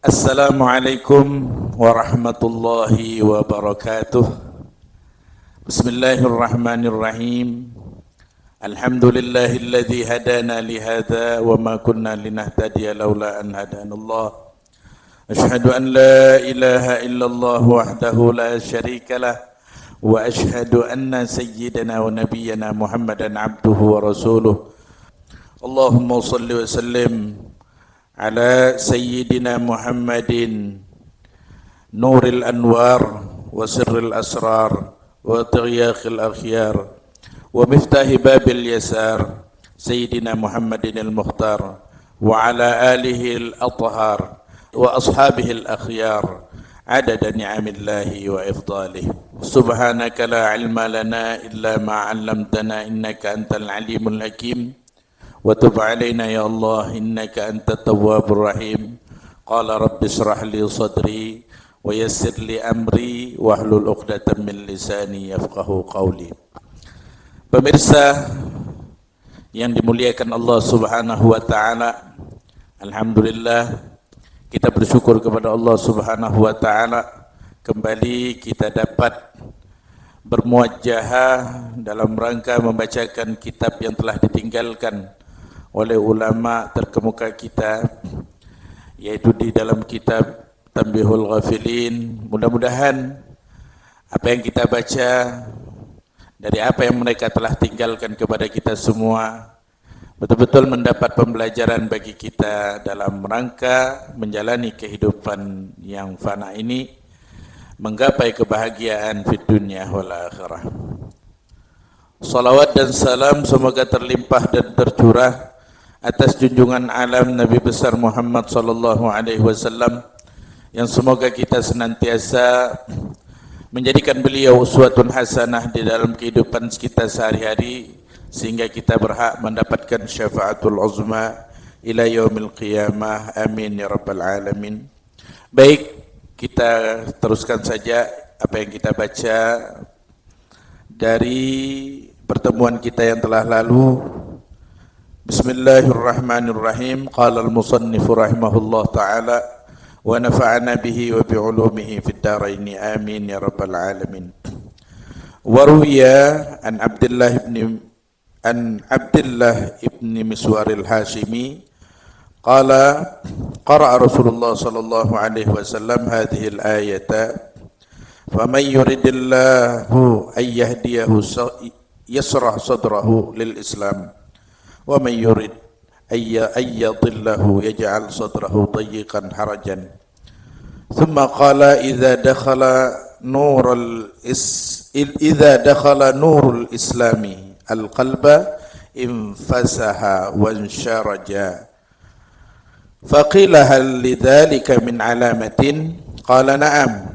Assalamualaikum warahmatullahi wabarakatuh. Bismillahirrahmanirrahim. Alhamdulillahilladzi hadana lihadza wa ma kunna linahtadiya laula an hadanallah. Asyhadu an la ilaha illallah wahdahu la syarikalah wa asyhadu anna sayyidana wa nabiyyana Muhammadan abduhu wa rasuluh. Allahumma shalli wa sallim ala sayyidina Muhammadin nuril anwar wa sirril asrar wa tighyaqil akhyar wa miftahi babil yasar sayyidina Muhammadin al-mukhtar wa ala alihi al-athhar wa ashabihi al-akhyar adada ni'amillahi wa ifdalihi. Subhanaka la ilma lana illa ma 'allamtana innaka antal alimul hakim. Wa tub alaina ya Allah innaka antat tawwabur rahim. Qala rabbi shrah li sadri wa yassir li amri wahlul 'uqdatam min lisani yafqahu qawli. Pemirsa yang dimuliakan Allah Subhanahu wa taala, alhamdulillah kita bersyukur kepada Allah Subhanahu wa taala kembali kita dapat bermuajahah dalam rangka membacakan kitab yang telah ditinggalkan oleh ulama terkemuka kita, yaitu di dalam kitab Tanbihul Ghafilin. Mudah-mudahan apa yang kita baca dari apa yang mereka telah tinggalkan kepada kita semua betul-betul mendapat pembelajaran bagi kita dalam rangka menjalani kehidupan yang fana ini, menggapai kebahagiaan di dunia wal akhirah. Salawat dan salam semoga terlimpah dan tercurah atas junjungan alam Nabi besar Muhammad sallallahu alaihi wasallam, yang semoga kita senantiasa menjadikan beliau uswatun hasanah di dalam kehidupan kita sehari-hari, sehingga kita berhak mendapatkan syafaatul uzma ila yaumil qiyamah. Amin ya rabbal alamin. Baik, kita teruskan saja apa yang kita baca dari pertemuan kita yang telah lalu. Bismillahirrahmanirrahim. Qala al-musannif rahimahullah ta'ala wa nafa'ana bihi wa bi'ulumihi fid dharain. Amin ya rabbal alamin. Wa ruwiya an Abdullah ibn Miswar al-Hashimi qala qara'a Rasulullah sallallahu alaihi wasallam hadhihi al-ayata faman yuridillahu an yahdiyahu yasrah sadrahu lil Islam wa man yurid ayyadillahu yaj'al sadrahu dayyiqan harajan. Thumma qala idza dakhala nurul islami al-qalba infasaha wa insharaja. Faqila hal lidzalika min alamatin? Qala na'am,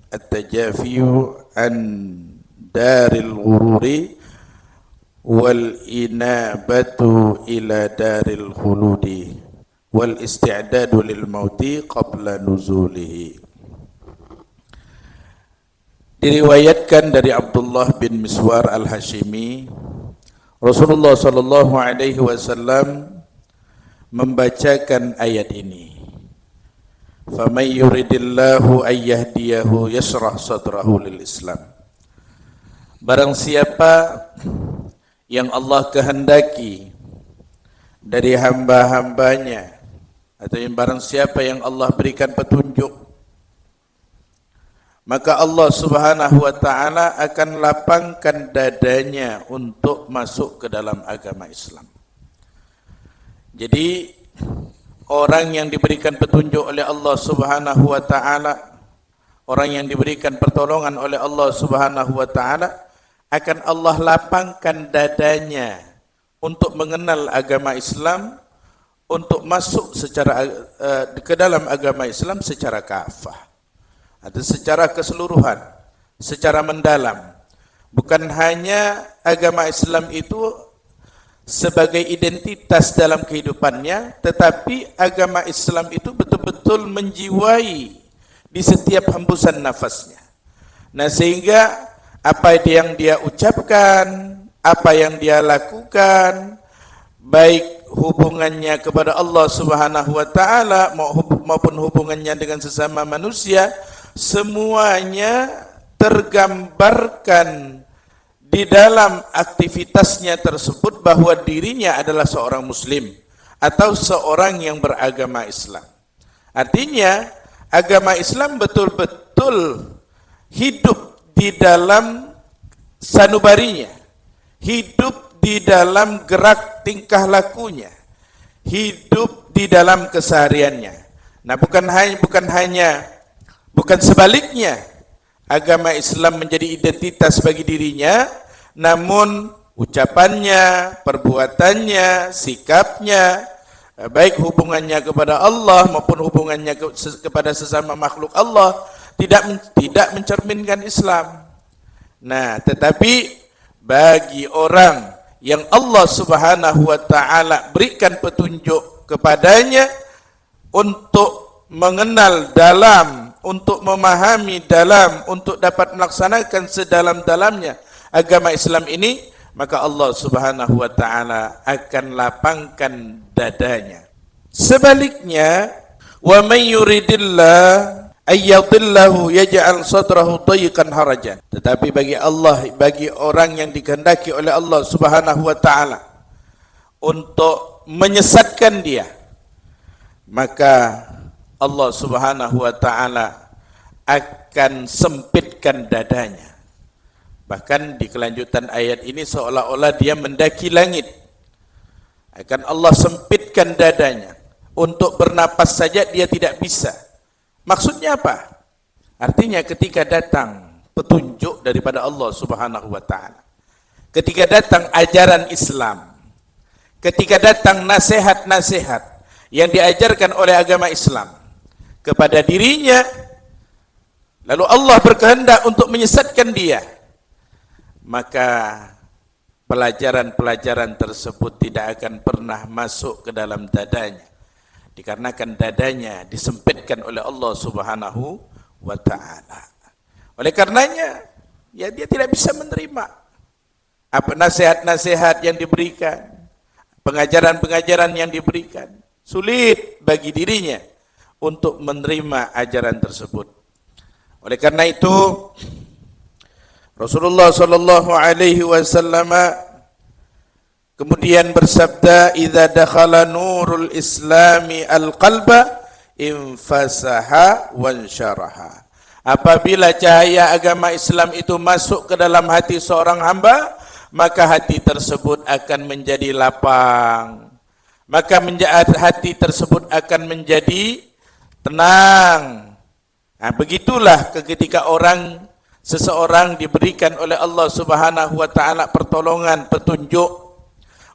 at-tajafiyu an daril ghururi wal inabatu ila daril khuludi wal isti'dadu lil mauti qabla nuzulihi. Diriwayatkan dari Abdullah bin Miswar al-Hashimi, Rasulullah sallallahu alaihi wasallam membacakan ayat ini, faman yuridillahu an yahdiyahu yashrah sadrahu lil Islam. Barang siapa yang Allah kehendaki dari hamba-hambanya, atau yang barang siapa yang Allah berikan petunjuk, maka Allah Subhanahu wa ta'ala akan lapangkan dadanya untuk masuk ke dalam agama Islam. Jadi orang yang diberikan petunjuk oleh Allah Subhanahu wa ta'ala, orang yang diberikan pertolongan oleh Allah Subhanahu wa ta'ala, akan Allah lapangkan dadanya untuk mengenal agama Islam, untuk masuk secara ke dalam agama Islam secara kafah, atau secara keseluruhan, secara mendalam. Bukan hanya agama Islam itu sebagai identitas dalam kehidupannya, tetapi agama Islam itu betul-betul menjiwai di setiap hembusan nafasnya. Nah, sehingga apa yang dia ucapkan, apa yang dia lakukan, baik hubungannya kepada Allah Subhanahu wa taala maupun hubungannya dengan sesama manusia, semuanya tergambarkan di dalam aktivitasnya tersebut bahwa dirinya adalah seorang muslim atau seorang yang beragama Islam. Artinya agama Islam betul-betul hidup di dalam sanubarinya, hidup di dalam gerak tingkah lakunya, hidup di dalam kesehariannya. Nah, bukan sebaliknya, agama Islam menjadi identitas bagi dirinya, namun ucapannya, perbuatannya, sikapnya, baik hubungannya kepada Allah maupun hubungannya kepada sesama makhluk Allah tidak mencerminkan Islam. Nah, tetapi bagi orang yang Allah Subhanahu wa taala berikan petunjuk kepadanya untuk mengenal dalam, untuk memahami dalam, untuk dapat melaksanakan sedalam-dalamnya agama Islam ini, maka Allah Subhanahu wa taala akan lapangkan dadanya. Sebaliknya, wa may yuridillah ayyadillahu yaj'al sadrahu dayyqan harajan. Tetapi bagi Allah, bagi orang yang dikehendaki oleh Allah Subhanahu wa taala untuk menyesatkan dia, maka Allah Subhanahu wa taala akan sempitkan dadanya. Bahkan di kelanjutan ayat ini seolah-olah dia mendaki langit. Akan Allah sempitkan dadanya, untuk bernapas saja dia tidak bisa. Maksudnya apa? Artinya ketika datang petunjuk daripada Allah Subhanahu wa taala, ketika datang ajaran Islam, ketika datang nasihat-nasihat yang diajarkan oleh agama Islam kepada dirinya, lalu Allah berkehendak untuk menyesatkan dia, maka pelajaran-pelajaran tersebut tidak akan pernah masuk ke dalam dadanya, dikarenakan dadanya disempitkan oleh Allah Subhanahu wa taala. Oleh karenanya, ya dia tidak bisa menerima apa nasihat-nasihat yang diberikan, pengajaran-pengajaran yang diberikan. Sulit bagi dirinya untuk menerima ajaran tersebut. Oleh karena itu, Rasulullah sallallahu alaihi wasallam kemudian bersabda, "Idza dakhala nurul islami al-qalba infasaha wansyaraha." Apabila cahaya agama Islam itu masuk ke dalam hati seorang hamba, maka hati tersebut akan menjadi lapang. Maka hati tersebut akan menjadi tenang. Nah, begitulah ketika seseorang diberikan oleh Allah Subhanahu wa taala pertolongan, petunjuk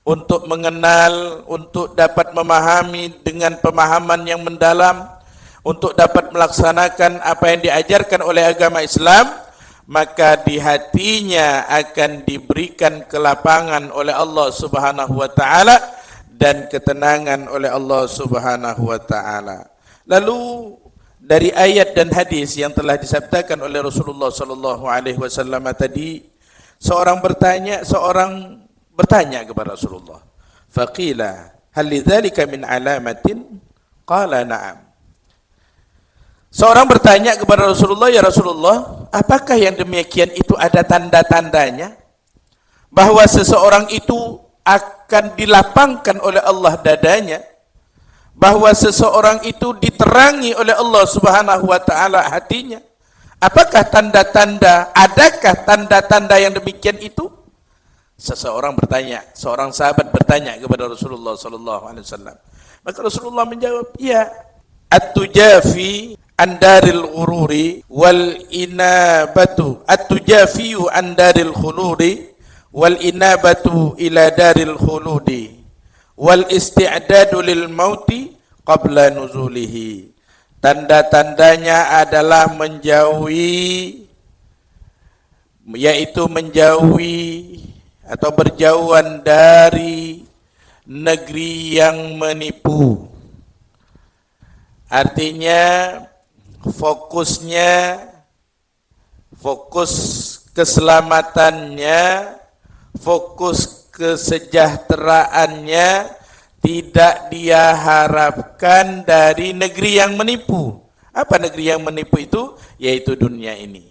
untuk mengenal, untuk dapat memahami dengan pemahaman yang mendalam, untuk dapat melaksanakan apa yang diajarkan oleh agama Islam, maka di hatinya akan diberikan kelapangan oleh Allah Subhanahu wa taala dan ketenangan oleh Allah Subhanahu wa taala. Lalu dari ayat dan hadis yang telah disabdakan oleh Rasulullah sallallahu alaihi wasallam tadi, seorang bertanya kepada Rasulullah, faqila hal lidzalika min alamatin? Qala na'am. Seorang bertanya kepada Rasulullah, ya Rasulullah, apakah yang demikian itu ada tanda-tandanya bahwa seseorang itu akan dilapangkan oleh Allah dadanya, bahwa seseorang itu diterangi oleh Allah Subhanahu wa taala hatinya? Apakah tanda-tanda, adakah tanda-tanda yang demikian itu? Seorang sahabat bertanya kepada Rasulullah sallallahu alaihi wasallam. Maka Rasulullah menjawab, ya, at-tujafi andaril ghururi wal inabatu, at-tujafiyu andaril khuludi wal inabatu ila daril khuludi wal isti'dadu lil mauti qabla nuzulihi. Tanda-tandanya adalah menjauhi, yaitu menjauhi atau berjauhan dari negeri yang menipu. Artinya fokus keselamatannya, fokus kesejahteraannya tidak dia harapkan dari negeri yang menipu. Apa negeri yang menipu itu? Yaitu dunia ini.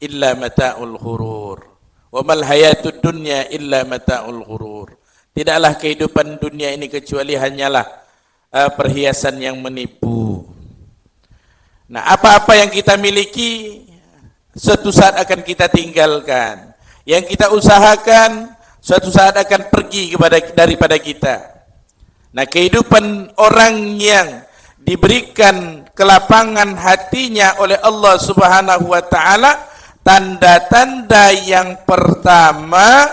Illa mata'ul ghurur. Wa mal hayatud dunya illa mata'ul ghurur. Tidaklah kehidupan dunia ini kecuali hanyalah perhiasan yang menipu. Nah, apa-apa yang kita miliki suatu saat akan kita tinggalkan. Yang kita usahakan suatu saat akan pergi daripada kita. Nah, kehidupan orang yang diberikan kelapangan hatinya oleh Allah Subhanahu wa taala, tanda-tanda yang pertama,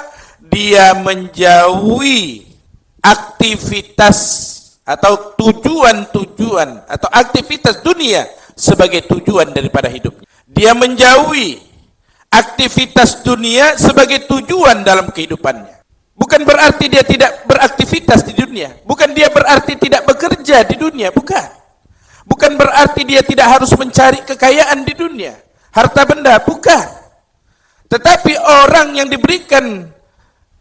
dia menjauhi aktivitas atau tujuan-tujuan atau aktivitas dunia sebagai tujuan daripada hidupnya. Dia menjauhi aktivitas dunia sebagai tujuan dalam kehidupannya. Bukan berarti dia tidak beraktivitas di dunia. Bukan dia berarti tidak bekerja di dunia. Bukan. Bukan berarti dia tidak harus mencari kekayaan di dunia. Harta benda. Bukan. Tetapi orang yang diberikan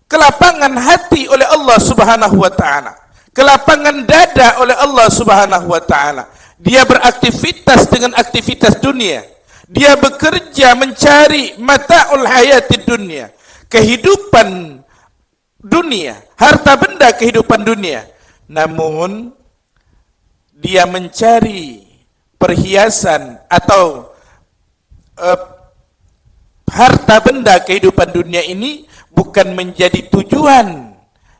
kelapangan hati oleh Allah Subhanahu wa taala, kelapangan dada oleh Allah Subhanahu wa taala, dia beraktivitas dengan aktivitas dunia. Dia bekerja mencari mata'ul hayatid dunia, kehidupan dunia, harta benda kehidupan dunia. Namun dia mencari perhiasan atau harta benda kehidupan dunia ini bukan menjadi tujuan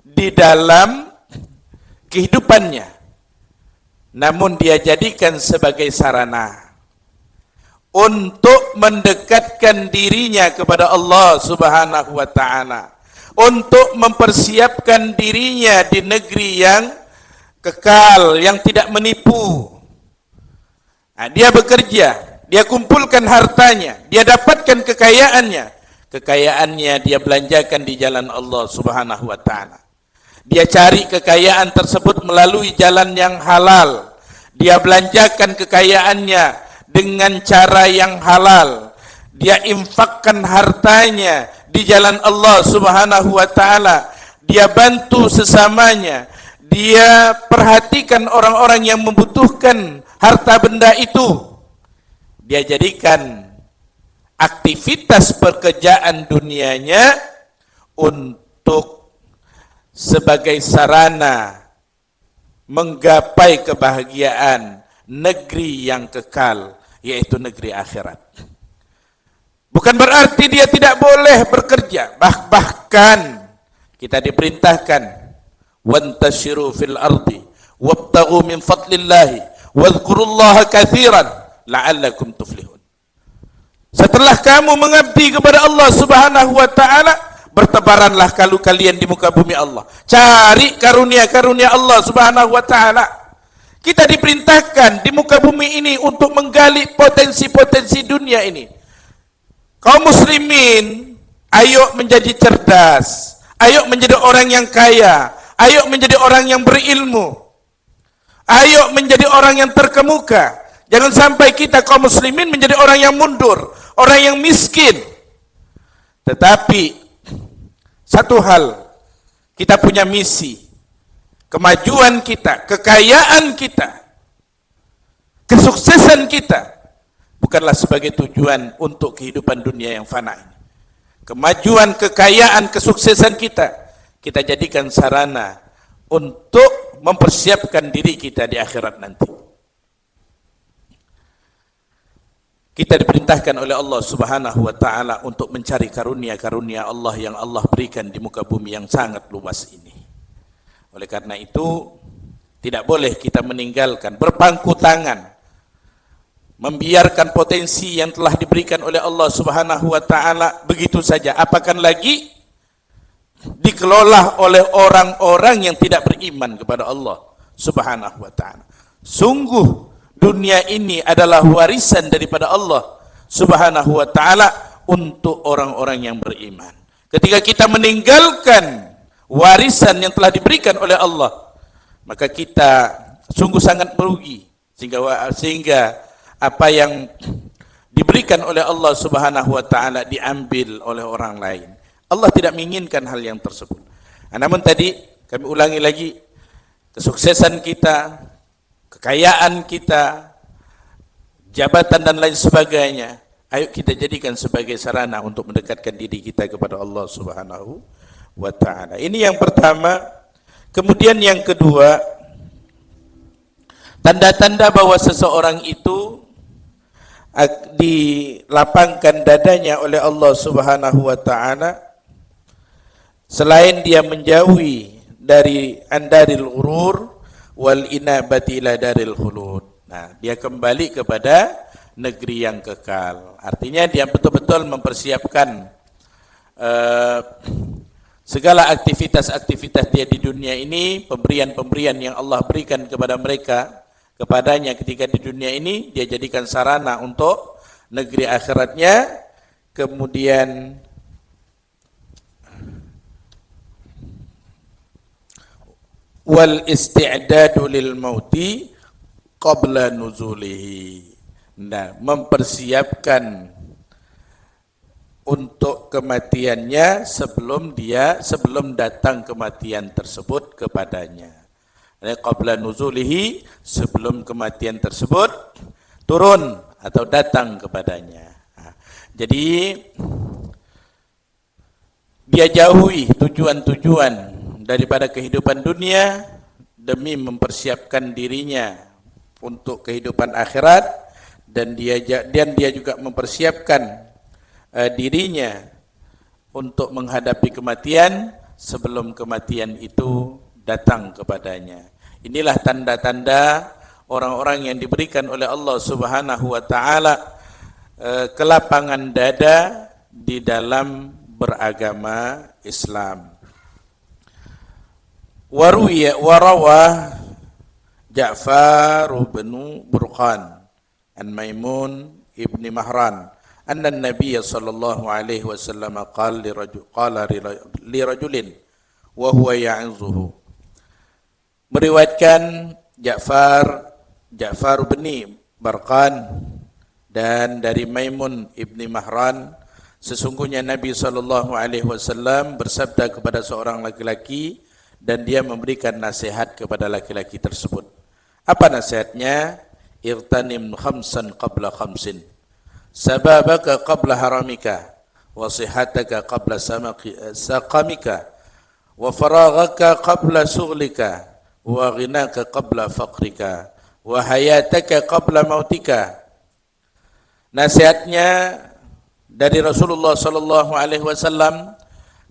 di dalam kehidupannya, namun dia jadikan sebagai sarana untuk mendekatkan dirinya kepada Allah Subhanahu wa taala, untuk mempersiapkan dirinya di negeri yang kekal, yang tidak menipu. Nah, dia bekerja, dia kumpulkan hartanya, dia dapatkan kekayaannya. Kekayaannya dia belanjakan di jalan Allah Subhanahu wa taala. Dia cari kekayaan tersebut melalui jalan yang halal. Dia belanjakan kekayaannya dengan cara yang halal. Dia infakkan hartanya di jalan Allah Subhanahu wa taala. Dia bantu sesamanya. Dia perhatikan orang-orang yang membutuhkan harta benda itu. Dia jadikan aktivitas pekerjaan dunianya untuk sebagai sarana menggapai kebahagiaan negeri yang kekal, yaitu negeri akhirat. Bukan berarti dia tidak boleh bekerja, bahkan kita diperintahkan wantashiru fil ardi wabtaghu min fadlillahi wadhkurullaha katsiran la'allakum tuflihun. Setelah kamu mengabdi kepada Allah Subhanahu wa taala, bertebaranlah kalau kalian di muka bumi Allah. Cari karunia-karunia Allah Subhanahu wa taala. Kita diperintahkan di muka bumi ini untuk menggali potensi-potensi dunia ini. Kaum muslimin, ayo menjadi cerdas, ayo menjadi orang yang kaya, ayo menjadi orang yang berilmu, ayo menjadi orang yang terkemuka. Jangan sampai kita kaum muslimin menjadi orang yang mundur, orang yang miskin. Tetapi satu hal, kita punya misi. Kemajuan kita, kekayaan kita, kesuksesan kita bukanlah sebagai tujuan untuk kehidupan dunia yang fana ini. Kemajuan, kekayaan, kesuksesan kita jadikan sarana untuk mempersiapkan diri kita di akhirat nanti. Kita diperintahkan oleh Allah Subhanahu wa taala untuk mencari karunia-karunia Allah yang Allah berikan di muka bumi yang sangat luas ini. Oleh karena itu, tidak boleh kita meninggalkan, berpangku tangan, membiarkan potensi yang telah diberikan oleh Allah Subhanahu wa taala begitu saja. Apakan lagi dikelola oleh orang-orang yang tidak beriman kepada Allah Subhanahu wa taala. Sungguh dunia ini adalah warisan daripada Allah Subhanahu wa taala untuk orang-orang yang beriman. Ketika kita meninggalkan warisan yang telah diberikan oleh Allah, maka kita sungguh sangat merugi, sehingga apa yang diberikan oleh Allah Subhanahu wa taala diambil oleh orang lain. Allah tidak menginginkan hal yang tersebut. Namun tadi kami ulangi lagi, kesuksesan kita, kekayaan kita, jabatan dan lain sebagainya, ayo kita jadikan sebagai sarana untuk mendekatkan diri kita kepada Allah Subhanahu wa ta'ala. Ini yang pertama. Kemudian yang kedua, tanda-tanda bahwa seseorang itu dilapangkan dadanya oleh Allah Subhanahu wa ta'ala, selain dia menjauhi dari andaril ghurur wal inabati ila daril khulud. Nah, dia kembali kepada negeri yang kekal. Artinya dia betul-betul mempersiapkan segala aktivitas-aktivitas dia di dunia ini, pemberian-pemberian yang Allah berikan kepada mereka, kepadanya ketika di dunia ini, dia jadikan sarana untuk negeri akhiratnya. Kemudian wal isti'dadu lil mauti qabla nuzulihi. Nah, mempersiapkan untuk kematiannya sebelum datang kematian tersebut kepadanya. Qabla nuzulihi, sebelum kematian tersebut turun atau datang kepadanya. Nah, jadi dia jauhi tujuan-tujuan daripada kehidupan dunia demi mempersiapkan dirinya untuk kehidupan akhirat, dan dia juga mempersiapkan dirinya untuk menghadapi kematian sebelum kematian itu datang kepadanya. Inilah tanda-tanda orang-orang yang diberikan oleh Allah Subhanahu wa ta'ala kelapangan dada di dalam beragama Islam. Warawah Ja'far bin Burqan an Maimun ibni Mahran anna an-nabiy sallallahu alaihi wasallam qala li rajulin wa huwa ya'izuhu. Meriwayatkan Ja'far bin Burqan dan dari Maimun ibni Mahran, sesungguhnya Nabi sallallahu alaihi wasallam bersabda kepada seorang laki-laki dan dia memberikan nasihat kepada laki-laki tersebut. Apa nasihatnya? Irtanim khamsan qabla khamsin, sababaka qabla haramika, wa sihataka qabla saqamika, wa faraghaka qabla sughlika, wa ghinaka qabla faqrika, wa hayataka qabla mautika. Nasihatnya dari Rasulullah sallallahu alaihi wasallam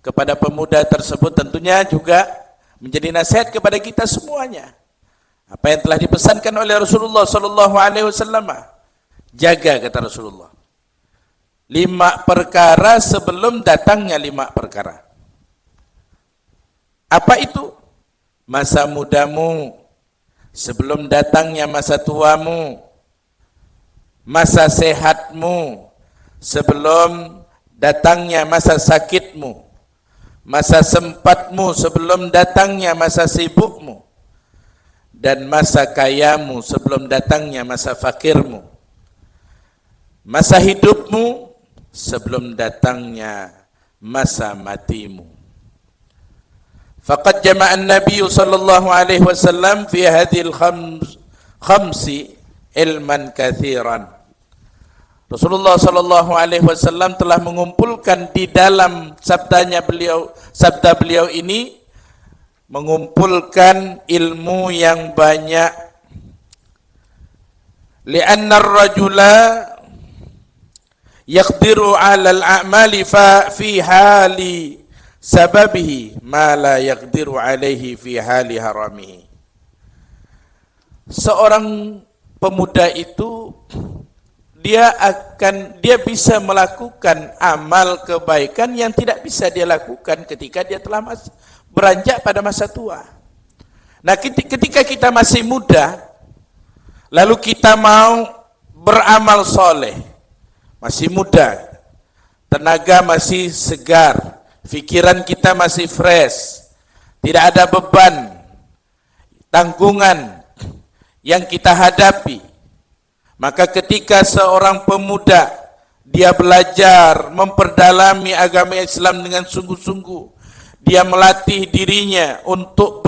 kepada pemuda tersebut tentunya juga menjadi nasihat kepada kita semuanya. Apa yang telah dipesankan oleh Rasulullah sallallahu alaihi wasallam, jaga, kata Rasulullah, 5 perkara sebelum datangnya 5 perkara. Apa itu? Masa mudamu sebelum datangnya masa tuamu, masa sehatmu sebelum datangnya masa sakitmu, masa sempatmu sebelum datangnya masa sibukmu, dan masa kayamu sebelum datangnya masa fakirmu, masa hidupmu sebelum datangnya masa matimu. Faqad jama'a an-nabiy sallallahu alaihi wasallam fi hadhil khamsi ilman katsiran. Rasulullah sallallahu alaihi wasallam telah mengumpulkan di dalam sabda beliau ini, mengumpulkan ilmu yang banyak. Li'anna ar-rajula yaqdiru 'ala al-a'mali fi hali sababihi ma la yaqdiru 'alaihi fi hali haramihi. Seorang pemuda itu dia bisa melakukan amal kebaikan yang tidak bisa dia lakukan ketika dia telah beranjak pada masa tua. Nah, ketika kita masih muda, lalu kita mau beramal soleh, masih muda, tenaga masih segar, pikiran kita masih fresh, tidak ada beban, tanggungan yang kita hadapi. Maka ketika seorang pemuda dia belajar memperdalami agama Islam dengan sungguh-sungguh, dia melatih dirinya untuk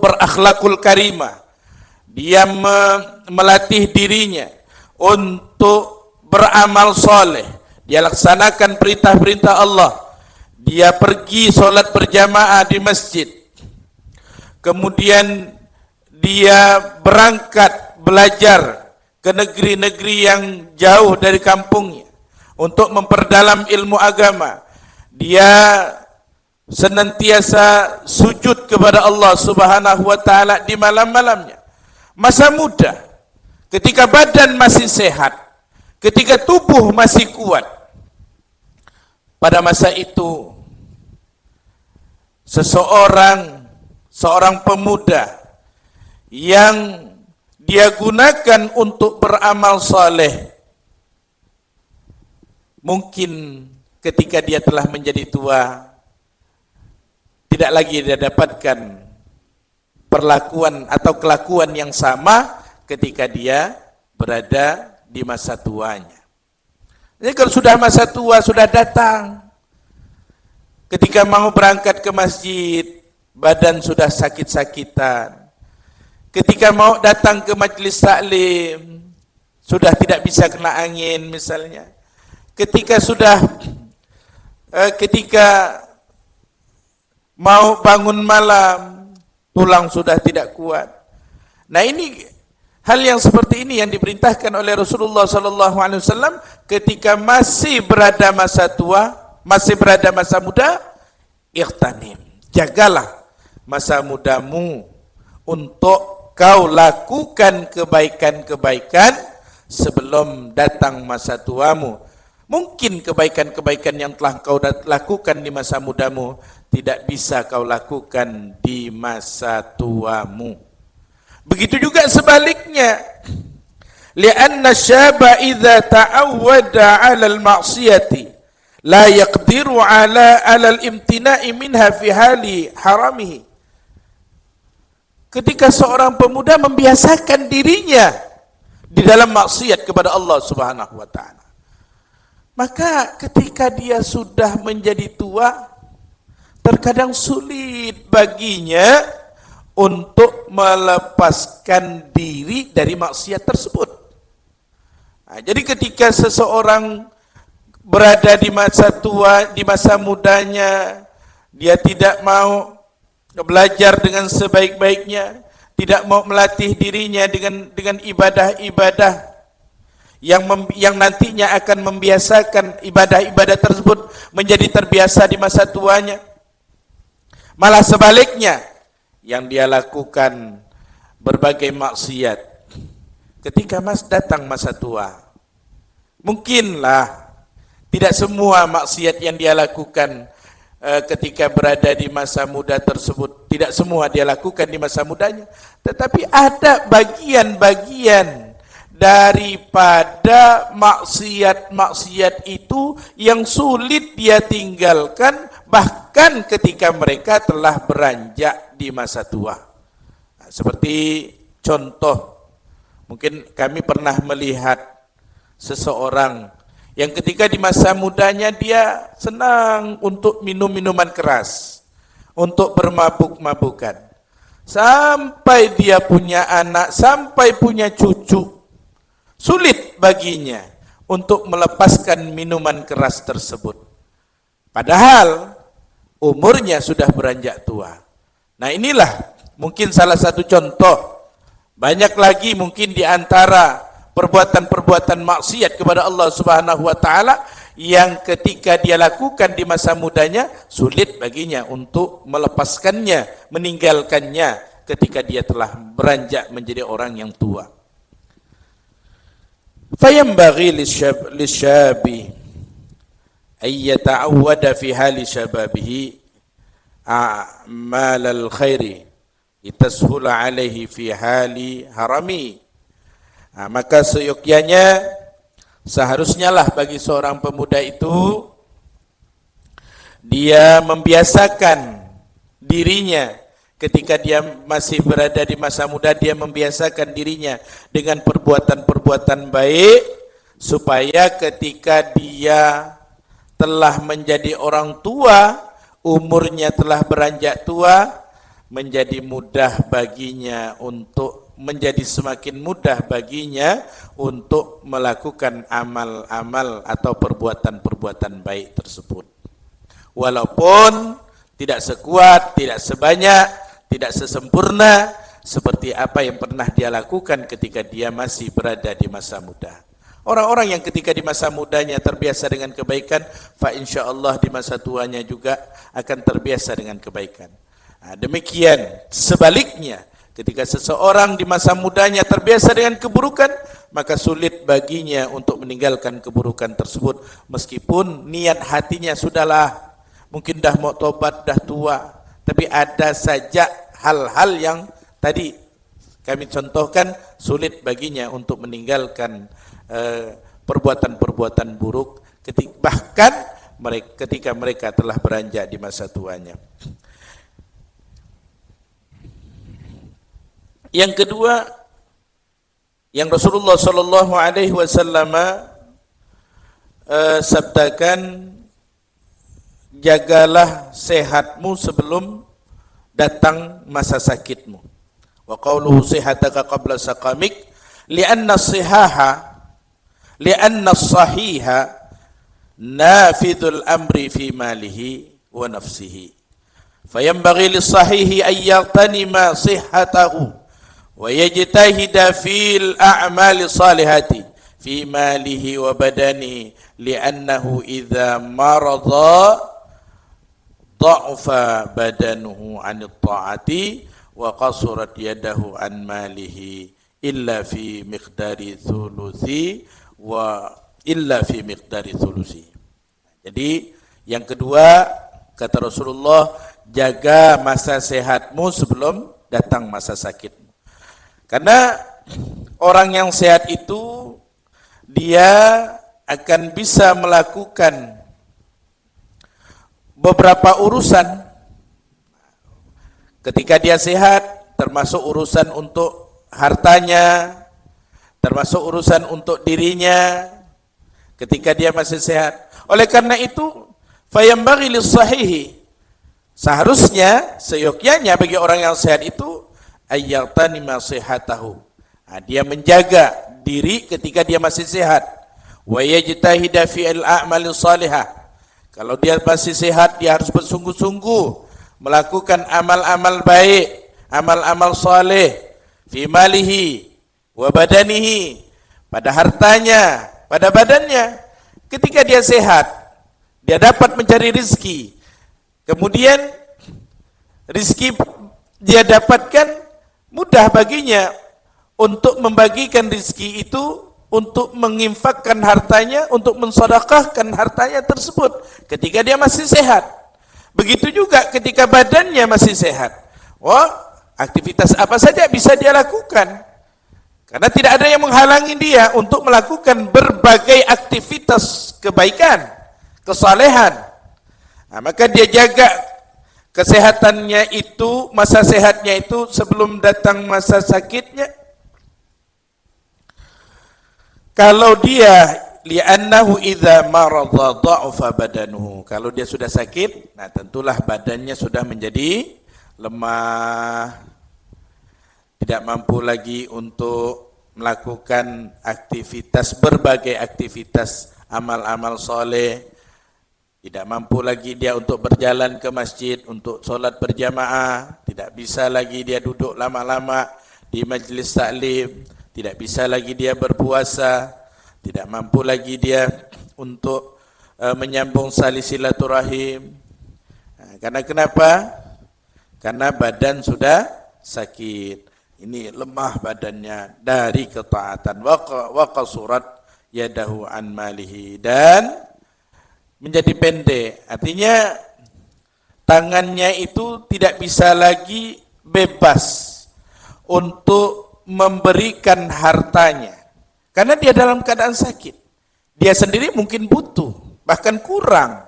berakhlakul karimah, dia melatih dirinya untuk beramal soleh, dia laksanakan perintah-perintah Allah, dia pergi sholat berjamaah di masjid, kemudian dia berangkat belajar ke negeri-negeri yang jauh dari kampungnya untuk memperdalam ilmu agama, dia senantiasa sujud kepada Allah Subhanahu wa taala di malam-malamnya. Masa muda, ketika badan masih sehat, ketika tubuh masih kuat, pada masa itu seorang pemuda yang dia gunakan untuk beramal saleh, mungkin ketika dia telah menjadi tua tidak lagi dia dapatkan perlakuan atau kelakuan yang sama ketika dia berada di masa tuanya. Jadi kalau sudah masa tua, sudah datang, ketika mau berangkat ke masjid, badan sudah sakit-sakitan. Ketika mau datang ke majlis taklim, sudah tidak bisa kena angin misalnya. Ketika mau bangun malam, tulang sudah tidak kuat. Nah, ini hal yang seperti ini yang diperintahkan oleh Rasulullah SAW ketika masih berada masa tua, masih berada masa muda, ightanim. Jagalah masa mudamu untuk kau lakukan kebaikan-kebaikan sebelum datang masa tuamu. Mungkin kebaikan-kebaikan yang telah kau lakukan di masa mudamu tidak bisa kau lakukan di masa tuamu. Begitu juga sebaliknya. Lianna syaba idza ta'awwada 'ala al-ma'siyati la yaqdiru 'ala al-imtina'i minha fi hali haramihi. Ketika seorang pemuda membiasakan dirinya di dalam maksiat kepada Allah Subhanahu wa taala, maka ketika dia sudah menjadi tua, terkadang sulit baginya untuk melepaskan diri dari maksiat tersebut. Nah, jadi ketika seseorang berada di masa tua, di masa mudanya, dia tidak mau belajar dengan sebaik-baiknya, tidak mau melatih dirinya dengan ibadah-ibadah yang nantinya akan membiasakan ibadah-ibadah tersebut menjadi terbiasa di masa tuanya. Malah sebaliknya, yang dia lakukan berbagai maksiat ketika datang masa tua. Mungkinlah tidak semua maksiat yang dia lakukan ketika berada di masa muda tersebut, tidak semua dia lakukan di masa mudanya, tetapi ada bagian-bagian daripada maksiat-maksiat itu yang sulit dia tinggalkan bahkan ketika mereka telah beranjak di masa tua. Nah, seperti contoh, mungkin kami pernah melihat seseorang yang ketika di masa mudanya dia senang untuk minum minuman keras, untuk bermabuk-mabukan. Sampai dia punya anak, sampai punya cucu, sulit baginya untuk melepaskan minuman keras tersebut. Padahal umurnya sudah beranjak tua. Nah, inilah mungkin salah satu contoh. Banyak lagi mungkin di antara perbuatan-perbuatan maksiat kepada Allah Subhanahu wa taala yang ketika dia lakukan di masa mudanya sulit baginya untuk melepaskannya, meninggalkannya ketika dia telah beranjak menjadi orang yang tua. Fayambaghi lisyabi ay yata'awwada fi hali syababihi a'mal al-khairi litashula alaihi fi hali harami. Nah, maka seyogyanya seharusnya lah bagi seorang pemuda itu dia membiasakan dirinya ketika dia masih berada di masa muda, dia membiasakan dirinya dengan perbuatan-perbuatan baik supaya ketika dia telah menjadi orang tua, umurnya telah beranjak tua, menjadi mudah baginya untuk menjadi semakin mudah baginya untuk melakukan amal-amal atau perbuatan-perbuatan baik tersebut. Walaupun tidak sekuat, tidak sebanyak, tidak sesempurna seperti apa yang pernah dia lakukan ketika dia masih berada di masa muda. Orang-orang yang ketika di masa mudanya terbiasa dengan kebaikan, fa insyaallah di masa tuanya juga akan terbiasa dengan kebaikan. Nah, demikian sebaliknya, ketika seseorang di masa mudanya terbiasa dengan keburukan, maka sulit baginya untuk meninggalkan keburukan tersebut, meskipun niat hatinya sudahlah, mungkin dah mau tobat, dah tua, tapi ada saja hal-hal yang tadi kami contohkan, sulit baginya untuk meninggalkan perbuatan-perbuatan buruk, bahkan ketika mereka telah beranjak di masa tuanya. Yang kedua, yang Rasulullah sallallahu alaihi wasallam sabdakan, jagalah sehatmu sebelum datang masa sakitmu. Wa qauluhu sihataka qabla saqamik li'anna as-sahiha nafidhul amri fi malihi wa nafsihi. Fayanbaghi lis-sahihi an yagtanima sihhatahu wa yajtahida fil a'mali salihati fi malihi wa badanihi li'annahu idza marada dha'fa badanuhu 'anil ta'ati wa qasurat yadahu an malihi illa fi miqdari thuluthi wa illa fi miqdari thuluthi. Jadi yang kedua kata Rasulullah, jaga masa sehatmu sebelum datang masa sakitmu. Karena orang yang sehat itu dia akan bisa melakukan beberapa urusan ketika dia sehat, termasuk urusan untuk hartanya, termasuk urusan untuk dirinya ketika dia masih sehat. Oleh karena itu, fayambaghi lis-sahihi, seharusnya seyogyanya bagi orang yang sehat itu ayyagtanima sihhatahu, dia menjaga diri ketika dia masih sehat, wa yajtahida fi'il a'mali salihah, kalau dia masih sehat dia harus bersungguh-sungguh melakukan amal-amal baik, amal-amal saleh, fi malihi wa badanihi, pada hartanya, pada badannya. Ketika dia sehat, dia dapat mencari rizki, kemudian rizki dia dapatkan mudah baginya untuk membagikan rizki itu, untuk menginfakkan hartanya, untuk mensedekahkan hartanya tersebut ketika dia masih sehat. Begitu juga ketika badannya masih sehat. Wah, aktivitas apa saja bisa dia lakukan, karena tidak ada yang menghalangi dia untuk melakukan berbagai aktivitas kebaikan, kesalehan. Nah, maka dia jaga kesehatannya itu, masa sehatnya itu sebelum datang masa sakitnya. Kalau dia li'annahu idza marada dha'fa badanuhu, kalau dia sudah sakit, nah tentulah badannya sudah menjadi lemah, tidak mampu lagi untuk melakukan aktivitas, berbagai aktivitas amal-amal soleh, tidak mampu lagi dia untuk berjalan ke masjid untuk sholat berjamaah, tidak bisa lagi dia duduk lama-lama di majlis taklim, tidak bisa lagi dia berpuasa, tidak mampu lagi dia untuk menyambung sali silaturahim. Nah, karena kenapa? Karena badan sudah sakit. Ini lemah badannya dari ketaatan. Wa qasurat yadahu an malihi, dan menjadi pendek. Artinya tangannya itu tidak bisa lagi bebas untuk memberikan hartanya. Karena dia dalam keadaan sakit. Dia sendiri mungkin butuh, bahkan kurang.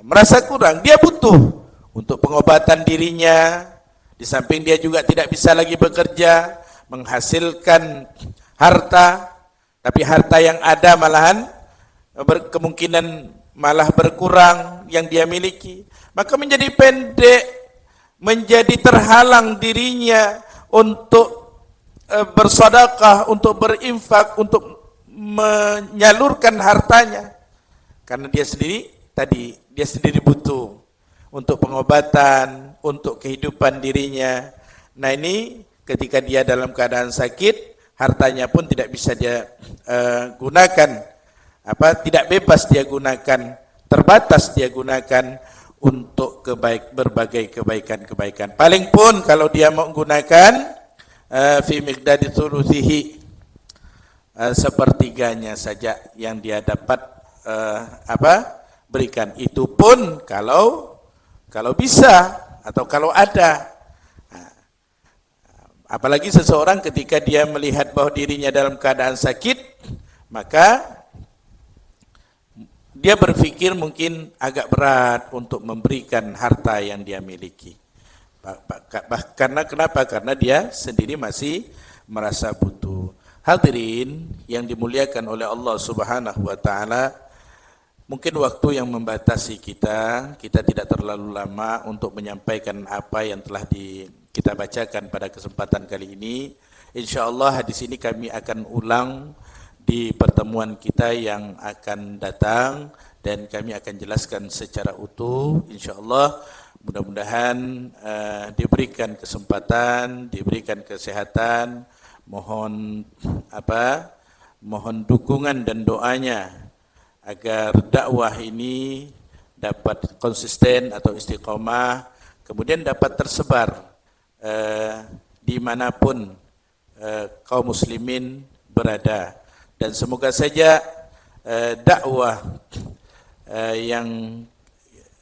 Merasa kurang, dia butuh untuk pengobatan dirinya. Di samping dia juga tidak bisa lagi bekerja, menghasilkan harta. Tapi harta yang ada malahan kemungkinan malah berkurang yang dia miliki. Maka menjadi pendek, menjadi terhalang dirinya untuk bersedekah, untuk berinfak, untuk menyalurkan hartanya. Karena dia sendiri butuh untuk pengobatan, untuk kehidupan dirinya. Nah ini ketika dia dalam keadaan sakit, hartanya pun tidak bisa dia gunakan, tidak bebas dia gunakan, terbatas dia gunakan untuk berbagai kebaikan-kebaikan. Paling pun kalau dia mau gunakan fi miqdadi thuluthihi, sepertiganya saja yang dia dapat berikan. Itu pun kalau bisa atau kalau ada. Apalagi seseorang ketika dia melihat bahwa dirinya dalam keadaan sakit, maka dia berpikir mungkin agak berat untuk memberikan harta yang dia miliki. Karena kenapa? Karena dia sendiri masih merasa butuh. Hadirin yang dimuliakan oleh Allah Subhanahu wa taala, mungkin waktu yang membatasi kita tidak terlalu lama untuk menyampaikan apa yang telah kita bacakan pada kesempatan kali ini. Insyaallah hadis ini kami akan ulang di pertemuan kita yang akan datang dan kami akan jelaskan secara utuh insyaallah. Mudah-mudahan diberikan kesempatan, diberikan kesehatan, mohon dukungan dan doanya agar dakwah ini dapat konsisten atau istiqomah, kemudian dapat tersebar dimanapun kaum muslimin berada. Dan semoga saja dakwah yang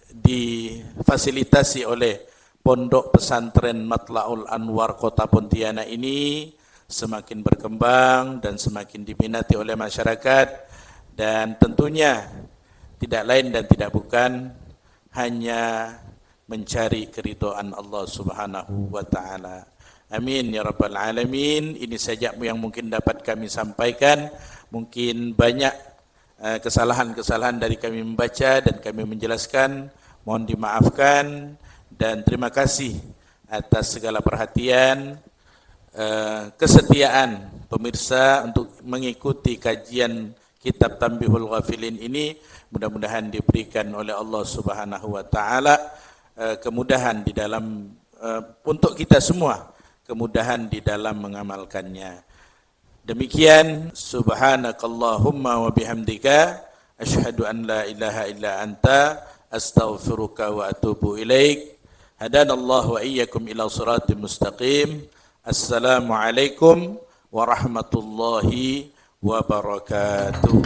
difasilitasi oleh Pondok Pesantren Matla'ul Anwar Kota Pontianak ini semakin berkembang dan semakin diminati oleh masyarakat, dan tentunya tidak lain dan tidak bukan hanya mencari keridhaan Allah Subhanahu wa taala. Amin ya rabbal alamin. Ini saja yang mungkin dapat kami sampaikan. Mungkin banyak kesalahan-kesalahan dari kami membaca dan kami menjelaskan, mohon dimaafkan, dan terima kasih atas segala perhatian, kesetiaan pemirsa untuk mengikuti kajian kitab Tanbihul Ghafilin ini. Mudah-mudahan diberikan oleh Allah Subhanahu wa taala kemudahan di dalam untuk kita semua, kemudahan di dalam mengamalkannya. Demikian, subhanakallahumma wa bihamdika asyhadu an la ilaha illa anta astaghfiruka wa atubu ilaik. Hadanallahu wa iyyakum ila siratim mustaqim. Assalamualaikum warahmatullahi wabarakatuh.